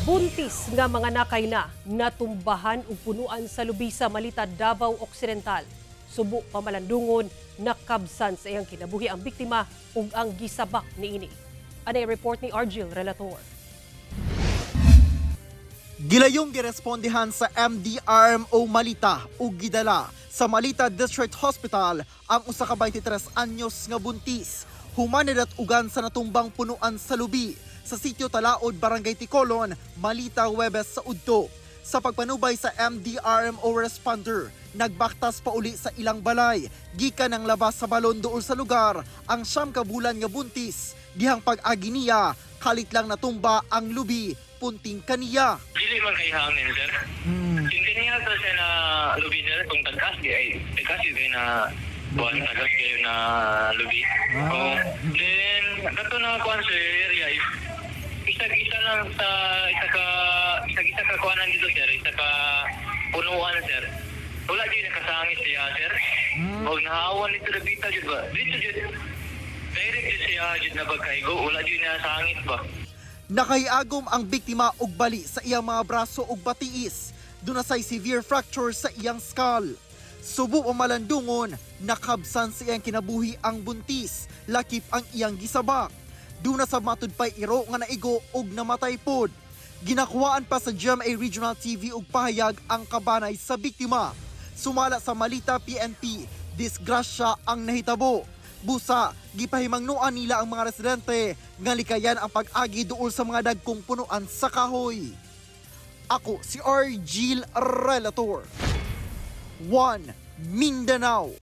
Buntis nga mga nakay na natumbahan ug punuan sa lubi sa Malita, Davao Occidental. Subo pamalandungon nakabsan sa iyang kinabuhi ang biktima ug ang gisabak niini. Anay report ni Argil Relator. Gilayong girespondihan sa MDRMO Malita ug gidala sa Malita District Hospital ang usa ka 23 anyos nga buntis. Humanidad ugan sa natumbang punuan sa lubi sa sitio Talaod, Barangay Ticolon, Malita, Huwebes sa Udto. Sa pagpanubay sa MDRMO responder, nagbaktas pa uli sa ilang balay. Gikan ang labas sa balon dool sa lugar ang 9 ka bulan nga buntis. Dihang pag-agi niya, kalit lang natumba ang lubi, punting kaniya. Dili man kay hangin, sir. Hindi niya to siya na lubi, sir. Kung tagkas kayo na buwan, tagkas kayo na lubi. Then, kato na kuhan sa area is isa lang sa isa ka kuhanan dito, sir. Isa ka punuan, sir. Wala dito nakasangit siya, sir. Huwag nahawan dito na bita, dito ba? Dito. Direct dito siya, dito na pagkaigo. Wala dito nakasangit ba? Nakaiagom ang biktima og bali sa iyang mga braso ug batiis. Dunasay severe fracture sa iyang skull. Subo o malandungon, nakabsan sa iyang kinabuhi ang buntis, lakip ang iyang gisabak. Duna sa matud pay iro nga naigo og namatay pod. Ginakuhaan pa sa GMA Regional TV og pahayag ang kabanay sa biktima. Sumala sa Malita PNP, disgrasya ang nahitabo. Busa, gipahimangnuan nila ang mga residente nga likayan ang pag-agi duol sa mga dagkong punuan sa kahoy. Ako si Argil Relator. 1 Mindanao.